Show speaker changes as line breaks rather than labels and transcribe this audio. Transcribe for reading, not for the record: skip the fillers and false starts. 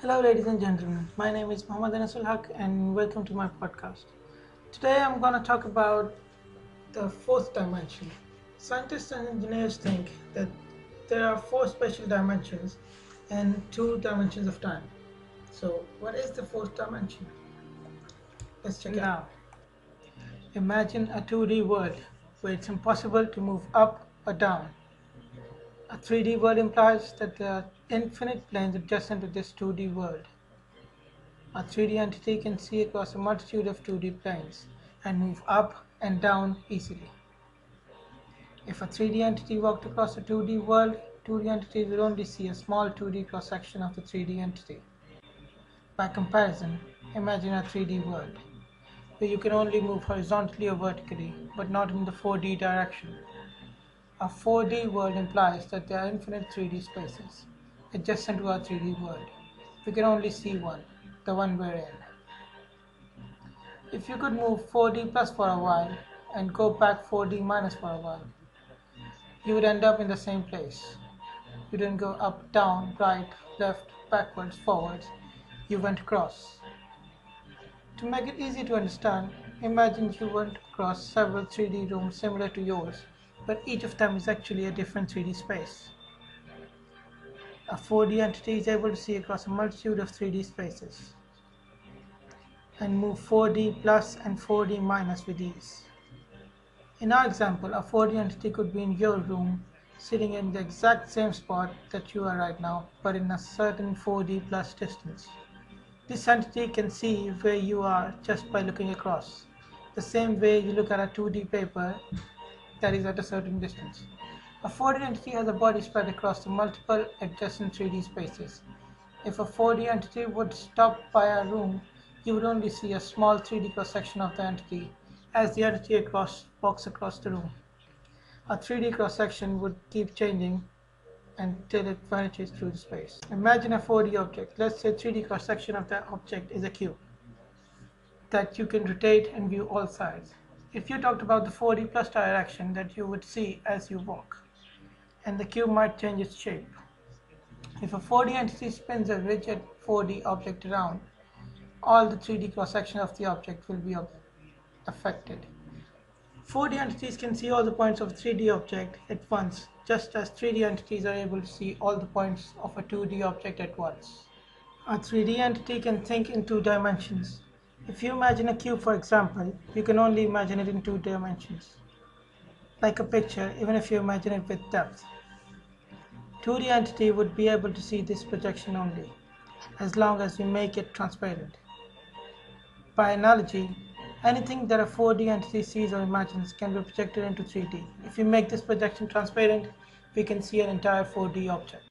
Hello, ladies and gentlemen. My name is Ul Haq, and welcome to my podcast. Today, I'm going to talk about the fourth dimension. Scientists and engineers think that there are four special dimensions and two dimensions of time. So, what is the fourth dimension? Let's check it out. Imagine a 2D world where it's impossible to move up or down. A 3D world implies that there are infinite planes adjacent to this 2D world. A 3D entity can see across a multitude of 2D planes and move up and down easily. If a 3D entity walked across a 2D world, 2D entities would only see a small 2D cross-section of the 3D entity. By comparison, imagine a 3D world, where you can only move horizontally or vertically, but not in the 4D direction. A 4D world implies that there are infinite 3D spaces adjacent to our 3D world. We can only see one, the one we're in. If you could move 4D plus for a while and go back 4D minus for a while, you would end up in the same place. You didn't go up, down, right, left, backwards, forwards. You went across. To make it easy to understand, imagine you went across several 3D rooms similar to yours, but each of them is actually a different 3D space. A 4D entity is able to see across a multitude of 3D spaces and move 4D plus and 4D minus with ease. In our example, a 4D entity could be in your room, sitting in the exact same spot that you are right now, but in a certain 4D plus distance. This entity can see where you are just by looking across, the same way you look at a 2D paper that is at a certain distance. A 4D entity has a body spread across the multiple adjacent 3D spaces. If a 4D entity would stop by a room, you would only see a small 3D cross-section of the entity as the entity walks across the room. A 3D cross-section would keep changing until it vanishes through the space. Imagine a 4D object. Let's say 3D cross-section of that object is a cube that you can rotate and view all sides. If you talked about the 4D plus direction that you would see as you walk, and the cube might change its shape. If a 4D entity spins a rigid 4D object around, all the 3D cross-section of the object will be affected. 4D entities can see all the points of a 3D object at once, just as 3D entities are able to see all the points of a 2D object at once. A 3D entity can think in two dimensions. If you imagine a cube, for example, you can only imagine it in two dimensions. Like a picture, even if you imagine it with depth. 2D entity would be able to see this projection only, as long as we make it transparent. By analogy, anything that a 4D entity sees or imagines can be projected into 3D. If we make this projection transparent, we can see an entire 4D object.